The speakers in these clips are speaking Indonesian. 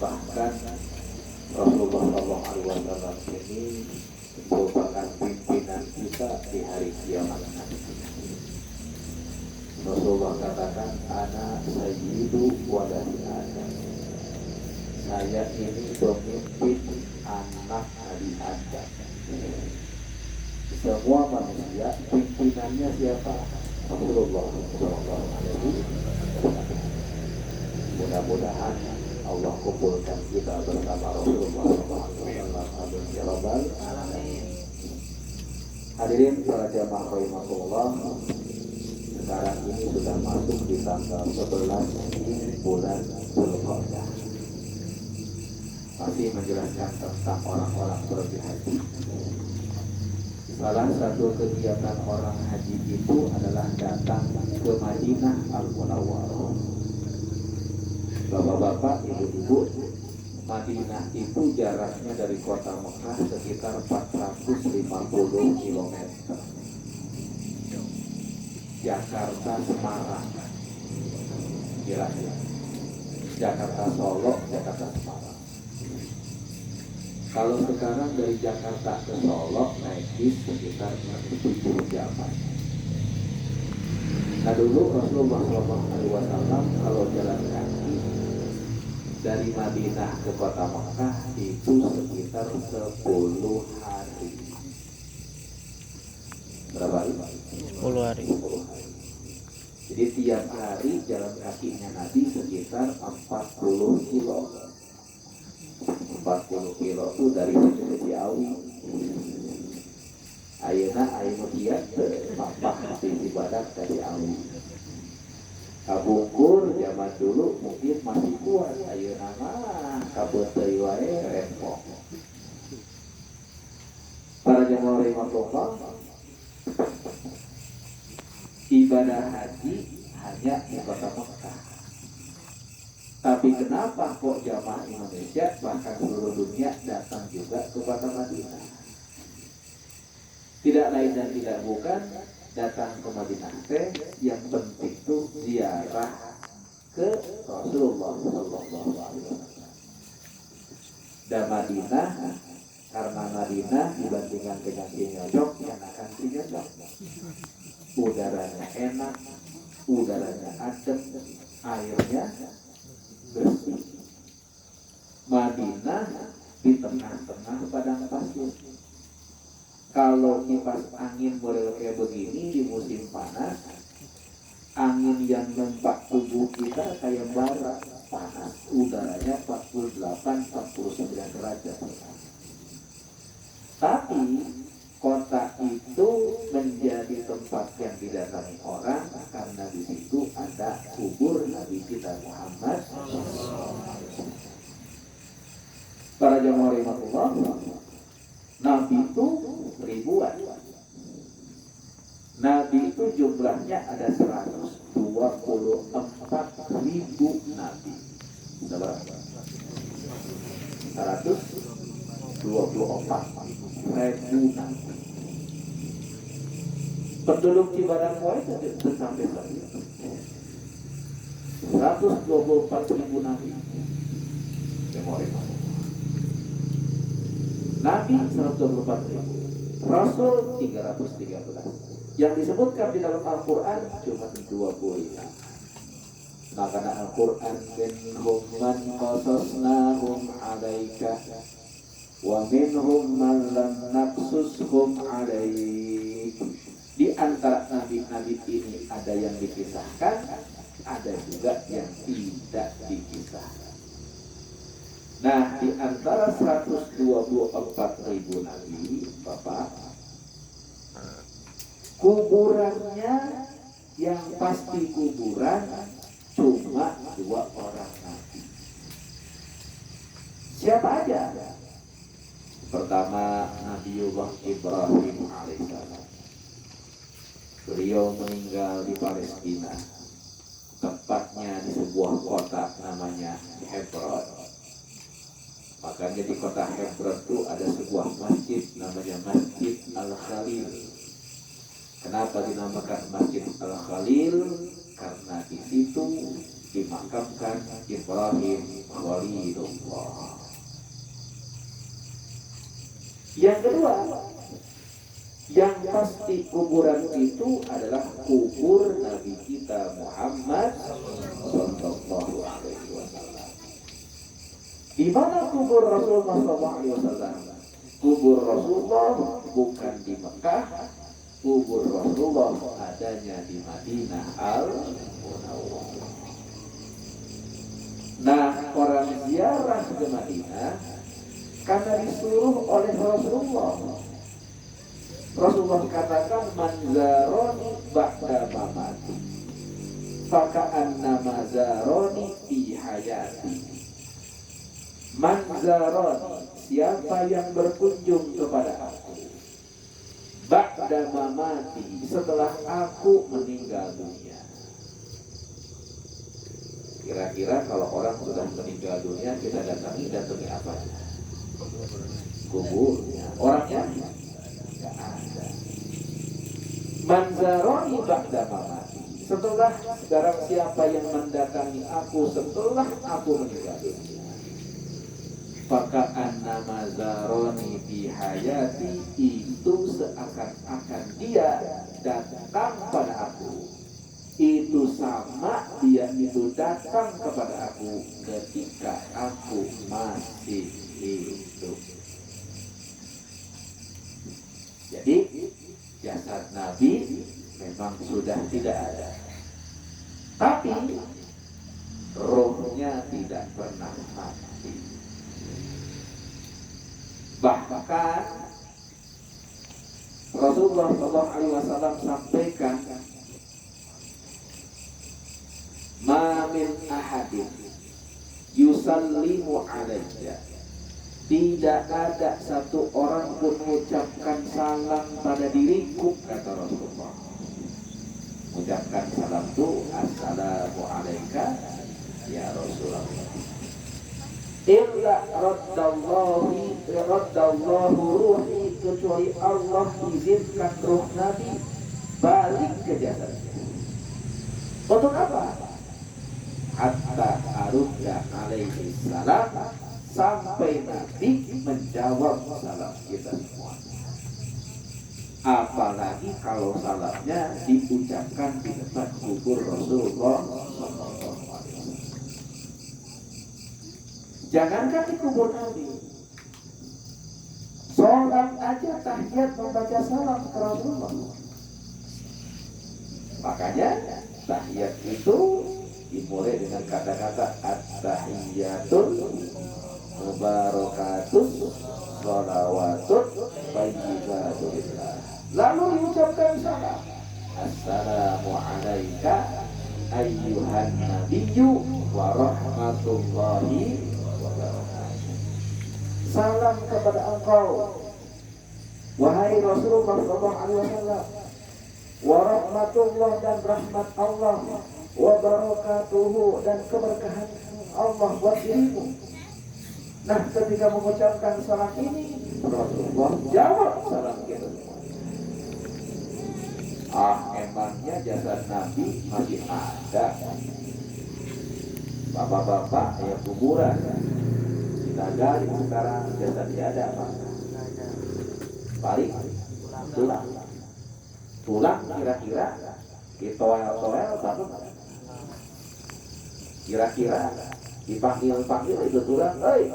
bahkan Rasulullah SAW ini merupakan pimpinan kita di hari kiamat nanti. Rasulullah katakan, ana sayyidu waladi Adam. Saya ini pemimpin anak Nabi Adam. Semua manusia pimpinannya siapa? Rasulullah SAW. Mudah-mudahan Allah kumpulkan kita bersama Rasulullah SAW. Hadirin para jamaah rahimakumullah, sekarang ini sudah masuk di tanggal 11 di bulan Dzulqa'dah. Masih menjelaskan tentang orang-orang pergi haji. Salah satu kegiatan orang haji itu adalah datang ke Madinah Al-Munawwarah. Bapak-bapak, ibu-ibu, Madinah itu jaraknya dari kota Mekah sekitar 450 km. Jakarta Semarang, kira-kira. Jakarta Solo, Jakarta Semarang. Kalau sekarang dari Jakarta ke Solo naik bis sekitar 7 jam. Nah dulu Rasulullah SAW kalau jalan kaki dari Madinah ke kota Mekah itu sekitar 10 hari. Berapa hari? 10 hari. 10 hari. Jadi tiap hari jalan kakinya Nabi sekitar 40 kilo. 40 kilo itu dari sini ke Ciawi. Ayeuna ayeuna kieu papah di ibadat ke Ciawi. Kabungkur zaman dulu mungkin masih kuat, ayeuna mah kabeuteui wae repot. Para jamaah rahimakumullah, ibadah haji hanya di kota Mekah. Tapi kenapa kok jamaah Indonesia bahkan seluruh dunia datang juga ke kota Madinah? Tidak lain dan tidak bukan datang ke Madinah teh yang penting itu ziarah ke Rasulullah SAW. Dan Madinah karena Madinah dibandingkan dengan Cinyojok yang akan Cinyojok. Udaranya enak, udaranya adem, airnya bersih. Madinah di tengah-tengah padang pasir. Kalau kipas angin model kayak begini di musim panas, angin yang nempak tubuh kita kayak bara panas, udaranya 48-49 derajat. Tapi kota itu menjadi tempat yang didatangi orang karena di situ ada kubur Nabi kita Muhammad. Para jamaah rahimakumullah, Nabi itu ribuan. Nabi itu jumlahnya ada 124.000 Nabi. Berapa? 124.000 Nabi. Penduduk Cibadak itu sampai 124.000 Nabi. Nabi 124.000, Rasul 313. Yang disebutkan di dalam Al-Quran cuma 25. Maka Al-Quran minhum man qasasnahum alaika wa minhum man lam naqsushum alaik. Di antara nabi-nabi ini ada yang dikisahkan, ada juga yang tidak dikisahkan. Nah, di antara 124.000 nabi, Bapak, kuburannya yang pasti kuburan cuma 2 orang nabi. Siapa aja? Pertama, Nabiullah Ibrahim alaihissalam. Beliau meninggal di Palestina, tepatnya di sebuah kota namanya Hebron. Makanya di kota Hebron itu ada sebuah masjid namanya Masjid Al-Khalil. Kenapa dinamakan Masjid Al-Khalil? Karena di situ dimakamkan Ibrahim Khalilullah. Yang kedua, yang pasti kuburan itu adalah kubur Nabi kita Muhammad Sallallahu Alaihi Wasallam. Di mana kubur Rasulullah Sallallahu Alaihi Wasallam? Kubur Rasulullah bukan di Mekah, kubur Rasulullah adanya di Madinah Al-Munawwarah. Nah, orang ziarah ke Madinah karena disuruh oleh Rasulullah. Rasulullah katakan, man zaroni ba'da mamati faka'anna mazaroni fi hayati. Man zaroni, siapa yang berkunjung kepada aku ba'da mamati, setelah aku meninggal dunia. Kira-kira kalau orang sudah meninggal dunia, kita datangi apa? Kuburnya. Orangnya nggak ada. Man zaroni ba'da mamati, setelah sekarang siapa yang mendatangi aku setelah aku meninggal dunia, faka'anna mazaroni fi hayati, itu seakan-akan dia datang pada aku. Itu sama dia itu datang kepada aku ketika aku masih hidup. Jadi jasad Nabi memang sudah tidak ada, tapi rohnya tidak pernah mati. Bahkan Rasulullah SAW sampaikan, ma min ahadin yusallimu alayya, tidak ada satu orang pun mengucapkan salam pada diriku, kata Rasulullah. Mengucapkan salam itu assalamu alayka ya Rasulullah, illa raddallahu ruhi, kecuali Allah izinkan ruh Nabi balik ke jasadnya. Untuk apa? Hatta arudda alaihi salam, sampai Nabi menjawab salam kita semua. Apalagi kalau salamnya diucapkan di depan kubur Rasulullah SAW. Jangankan di kubur Nabi, sholat aja tahiyat membaca salam ke Rasulullah. Makanya tahiyat itu dimulai dengan kata-kata at-tahiyyatul mubarakatuh sholawatun thayyibatullillah. Lalu diucapkan salam, assalamu alayka ayyuhan nabiyyu wa rahmatullahi wa barakatuh. Salam kepada engkau wahai Rasulullah SAW, wa rahmatullah, dan rahmat Allah, wa barakatuhu, dan keberkahan Allah buat dirimu. Nah, ketika mengucapkan salam ini, Rasulullah jawab salam kita semua. Emangnya jasad Nabi masih ada? Bapak-bapak ya kuburan, kita gali sekarang jasadnya ada apa? Paling tulang kira-kira ditoel-toel baru. Kira-kira dipanggil itu tulang, oi,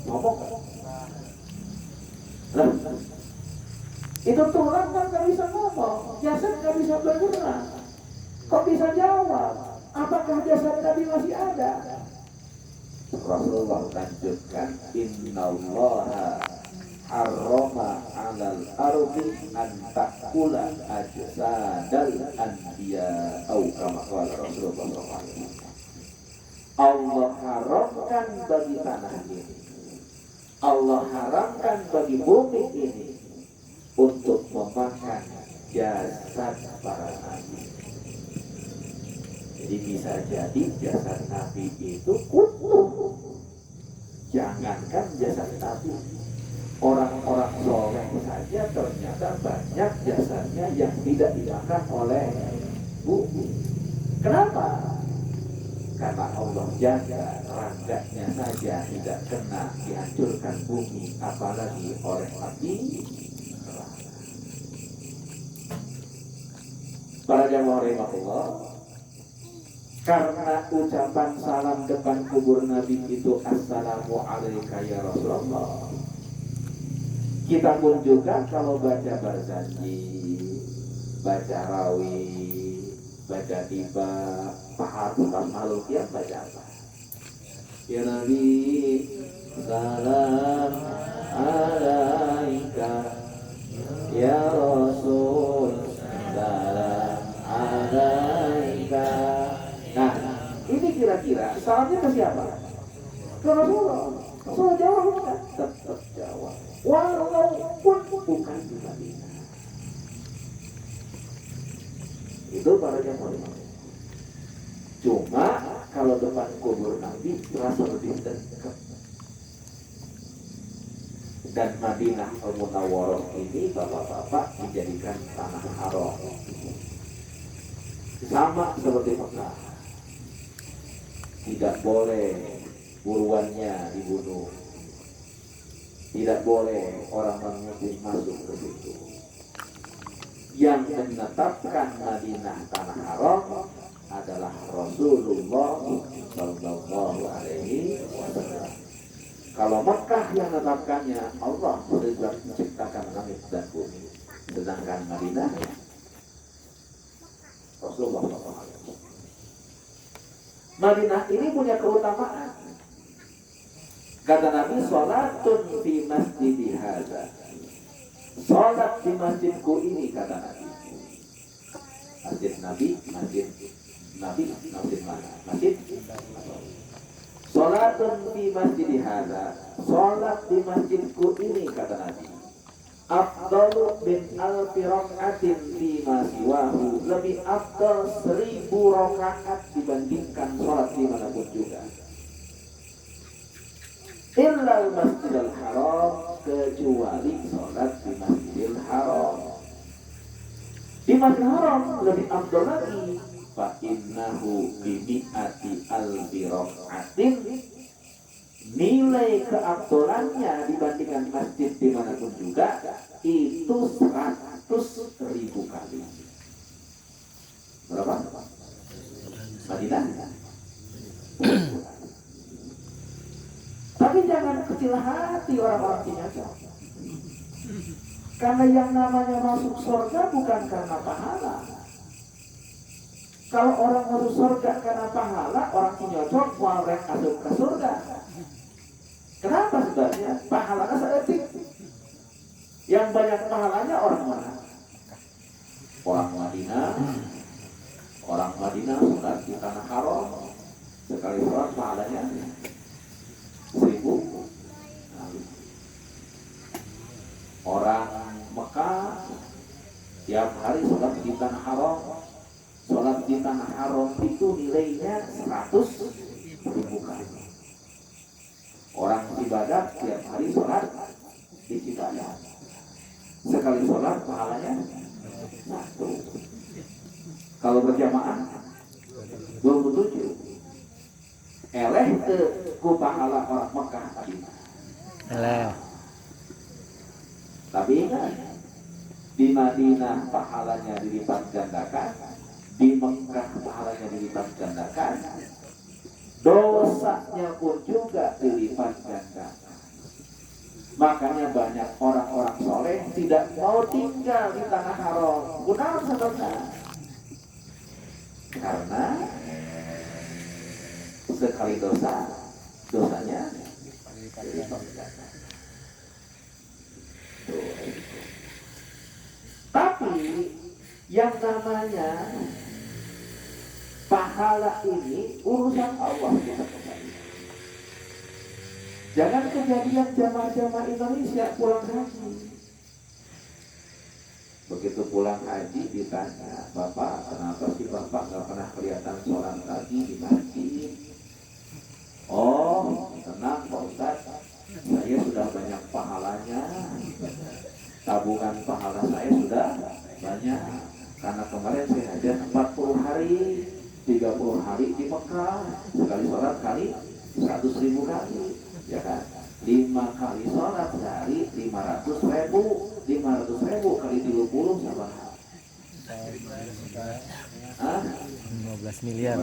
ngomong. Nah, itu tulang kan gak bisa ngomong, jasad gak bisa bergerak. Kok bisa jawab? Apakah jasad Nabi masih ada? Rasulullah lanjutkan, innallaha harrama 'alal ardi an ta'kula ajsadal anbiya, atau kama qala Rasulullah SAW. Allah haramkan bagi tanah ini, Allah haramkan bagi bumi ini untuk memakan jasad para nabi. Jadi bisa jadi jasad Nabi itu utuh. Jangankan jasad Nabi, orang-orang soleh saja ternyata banyak jasadnya yang tidak dimakan oleh bumi. Kenapa? menjaga raganya saja tidak kena dihancurkan bumi, apalagi oleh api neraka. Para jamaah rahimahullah, karena ucapan salam depan kubur Nabi itu assalamu alaika ya Rasulullah, kita pun juga kalau baca barzanji, baca rawi, baca tiba, pahat makhluk yang baca apa? Ya Nabi, salam alaika ya Rasul, salam alaika. Nah, ini kira-kira salamnya ke siapa? Ke Rasulullah. Rasulullah jawab bukan? Tetap jawab. Walaupun bukan di Madinah. Itu para jamaah. Cuma kalau depan kubur Nabi terasa lebih dekat. Dan Madinah Al-Munawwarah ini bapak-bapak dijadikan tanah haram. Sama seperti Mekah. Tidak boleh buruannya dibunuh. Tidak boleh orang non-muslim masuk ke situ. Yang menetapkan Madinah tanah haram adalah Rasulullah Sallallahu Alaihi Wasallam. Kalau Mekah yang menetapkannya Allah sudah menciptakan langit dan bumi, sedangkan Madinah Rasulullah Sallallahu Alaihi Wasallam. Madinah ini punya keutamaan. Kata Nabi, sholatun fi masjidi hadza. Sholat di masjidku ini, kata Nabi. Masjid Nabi, masjid Nabi, masjid mana? Masjid. Sholatun fi masjidi hadza. Sholat di masjidku ini, kata Nabi. Afdalu bin alfi rakaatin fi ma siwahu. Lebih afdal 1000 rakaat dibandingkan sholat dimanapun juga. Illal masjidil haram, kecuali sholat di masjidil haram. Di masjidil haram lebih afdal lagi. Fa innahu bimi'ati alfi rakaatin. Nilai keabdolannya dibandingkan masjid dimanapun juga itu 100.000 kali. Berapa? Madinah. Tapi jangan kecil hati orang-orang Cinyacok. Karena yang namanya masuk surga bukan karena pahala. Kalau orang masuk surga karena pahala, orang Cinyacok warek masuk ke surga. Kenapa sebabnya? Pahalanya seetik. Yang banyak pahalanya orang mana? Orang Madinah. Orang Madinah sholat di tanah haram. Sekali sholat pahalanya 1000 kali. Orang Mekah tiap hari sholat di tanah haram. Sholat di tanah haram itu nilainya 100.000 kali. Orang Cibadak tiap hari sholat di Cibadak. Sekali sholat pahalanya 1. Kalau berjamaah 27. Eleh ke ku pahala orang Mekah tadi. Eleh. Tapi ingat, di Madinah pahalanya dilipat gandakan, di Mekah pahalanya dilipat gandakan, dosanya pun juga dilipat gandakan. Makanya banyak orang-orang soleh tidak mau tinggal di tanah haram. Kenapa sebabnya? Karena sekali dosa, dosanya dilipat gandakan. Tapi yang namanya pahala ini urusan Allah. Jangan kejadian jamaah-jamaah Indonesia pulang haji. Begitu pulang haji ditanya, Bapak, kenapa sih Bapak nggak pernah kelihatan sholat lagi di masjid? Oh, tenang Pak Ustadz, saya sudah banyak pahalanya. Tabungan pahala saya sudah banyak. Karena kemarin saya hajat 40 hari, 30 hari di Mekah, sekali sholat kali kali, ya kan? 5 kali sholat sehari 500.000, 500.000 kali 30 sama. 15 miliar.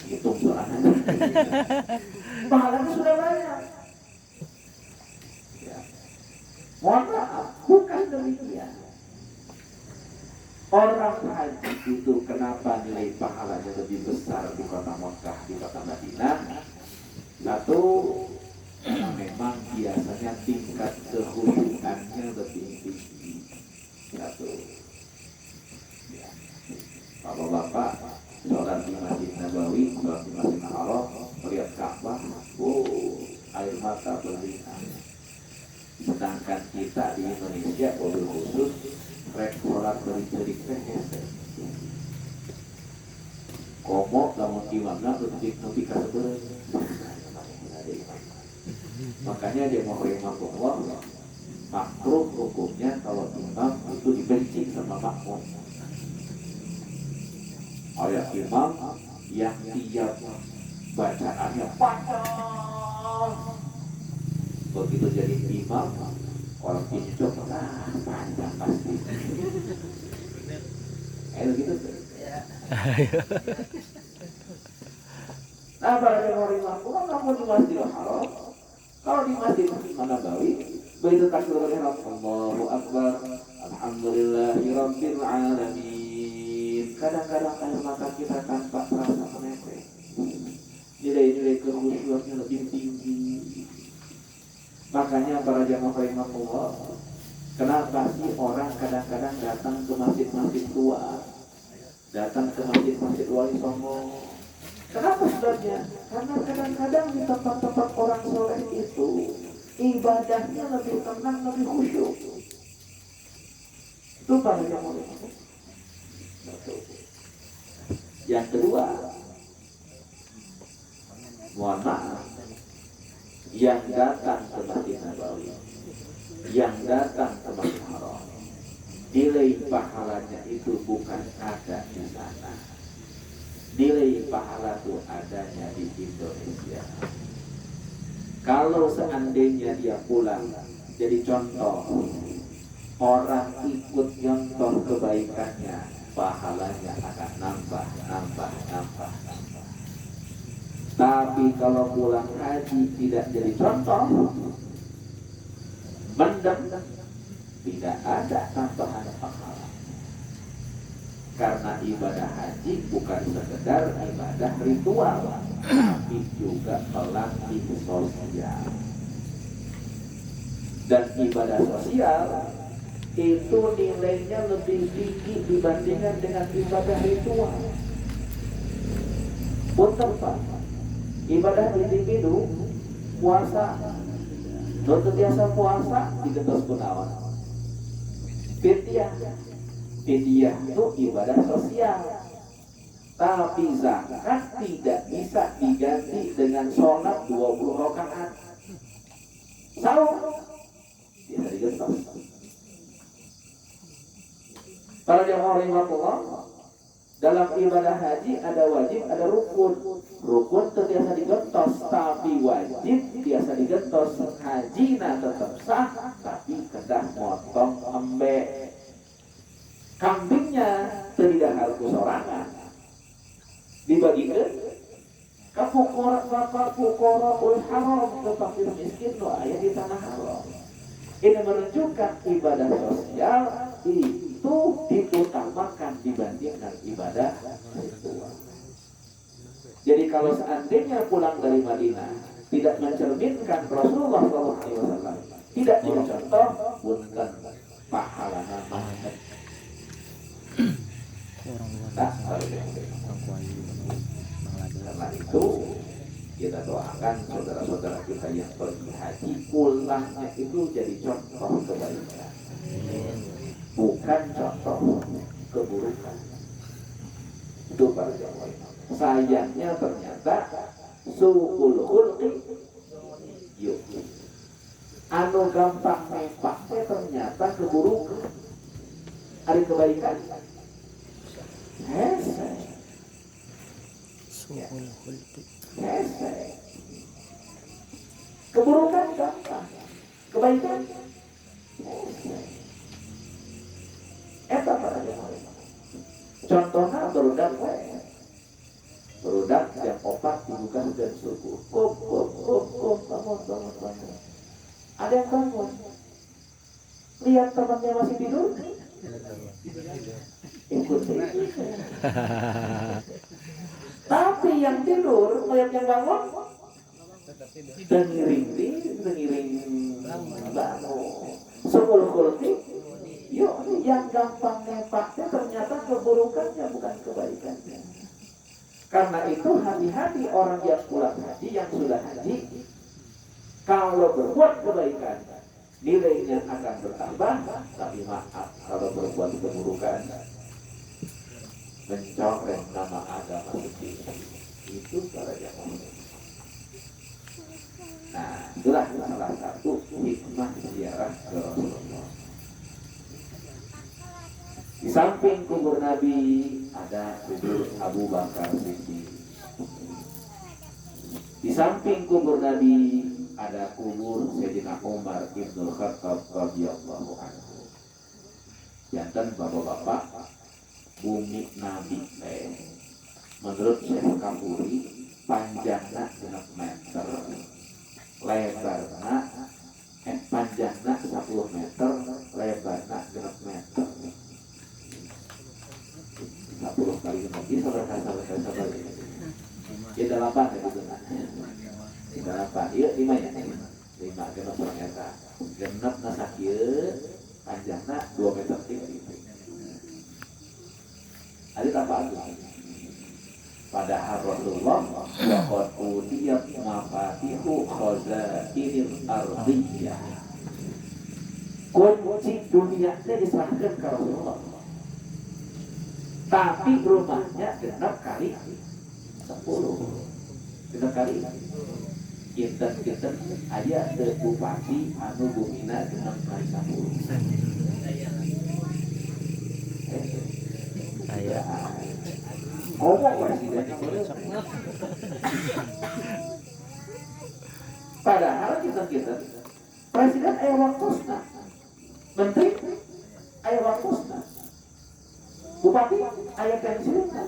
Hitung soalnya. Pahalanya sudah banyak. Ya. Mohon maaf, bukan demikian. Orang haji itu kenapa nilai pahalanya lebih besar di kota Mekah, di kota Madinah? Satu, karena memang biasanya tingkat kehusukannya lebih tinggi. Satu, ya. Bapak-bapak sholat di Masjid Nabawi, sholat di Masjid Haram, melihat Ka'bah, air mata berlinang. Sedangkan kita di Indonesia, mobil khusus, rek sholat beri-beri hese. Komok lamun imamna nutik kasebeureun. Makanya dia mau rahimahullah, makruh hukumnya kalau imam itu dibenci sama makmum. Oleh imam yang tiap bacaannya panjang, begitu jadi imam orang pincuk panjang pasti. Gitu. Nah, para jemaah imam, kamu di Masjidil Haram, kalau di Masjid Nabawi, begitu takbiratul ihram, Allahu Akbar, Alhamdulillahirabbil alamin. Kadang-kadang air mata kita tanpa terasa menetes. Nilai-nilai kehusuannya lebih tinggi. Makanya para jamaah rahimahullah, kenapa sih orang kadang-kadang datang ke masjid-masjid tua, datang ke masjid-masjid Wali Songo? Kenapa sebenarnya? Karena kadang-kadang di tempat-tempat orang soleh itu ibadahnya lebih tenang, lebih khusyuk. Itu para jamaah rahimahullah. Yang kedua, mohon maaf, yang datang ke Masjid Nabawi, yang datang ke Masjid Haram, nilai pahalanya itu bukan ada di sana. Nilai pahala itu adanya di Indonesia. Kalau seandainya dia pulang, jadi contoh, orang ikut nyontoh kebaikannya, pahalanya akan nambah. Tapi kalau pulang haji tidak jadi contoh, mendem, tidak ada tambahan pahala. Karena ibadah haji bukan sekedar ibadah ritual, tapi juga melatih sosial. Dan ibadah sosial itu nilainya lebih tinggi dibandingkan dengan ibadah ritual. Punten Pak, ibadah individu, puasa, nuntut biasa puasa digetos kunaon. Fidyah itu ibadah sosial. Tapi zakat tidak bisa diganti dengan sholat 20 rakaat. Sahur bisa digetos. Para jamaah rahimahullah, dalam ibadah haji ada wajib, ada rukun. Rukun itu biasa digentos, tapi wajib biasa digentos. Hajina tetap sah, tapi kedah motong embe. Kambingnya tidak harus sorangan, dibagikan ke fukara ul haram, ke fakir miskin doa yang di tanah haram. Ini menunjukkan ibadah sosial itu diutamakan dibandingkan ibadah ritual. Jadi kalau seandainya pulang dari Madinah tidak mencerminkan Rasulullah SAW, tidak dicontoh, bukan pahalanya banget. Karena itu kita doakan saudara-saudara kita yang pergi haji pulangnya itu jadi contoh kebaikan, bukan contoh keburukan. Itu para jamaah. Sayangnya ternyata su'ul khulqi yuk, anu gampang mepaknya ternyata keburukan. Ada kebaikan hese. hese. Keburukan gampang, kebaikan hese. Eta para jemaah. Contohnya berudak berudak yang opat dibuka dan suku. Bangun. Ada yang bangun. Lihat temannya masih tidur. Ikuti. Tapi yang tidur, melihat yang bangun, dengiring bangun. Sekuluk-kuluk. Yuk, yang gampang nempaknya ternyata keburukannya bukan kebaikannya. Karena itu hati-hati orang yang pulang haji, yang sudah haji, kalau berbuat kebaikan nilainya akan bertambah, tapi maaf kalau berbuat keburukan mencoreng nama agama suci itu para jamaah. Nah, itulah salah satu hikmah ziarah ke Rasulullah. Di samping kubur Nabi ada kubur Abu Bakar Siddiq. Di samping kubur Nabi ada kubur Sayyidina Umar Ibnu Khattab radhiyallahu anhu. Jantan bapak-bapak, bumi Nabi menurut Syekh Kapuri panjangna 6 meter, lebarna panjangna 10 meter, lebarna 6 meter. 10 kali lagi sabar. Ya 8 itu kan. 8. Ieu 5 ya. 5 genep ternyata. Genep na sakieu panjangna 2 meter tinggi. Ada tambahan. Padahal Rasulullah waqad udiyat mafatihu khazainil ardiyah. Kunci dunia teh diserahkeun ka Rasulullah. Tapi rumahnya genep kali 10. Genep kali kinten aya teu bupati anu bumina genep kali 10. Aya. Padahal kita presiden aya waktuna, menteri aya waktuna, bupati aya pensiunna.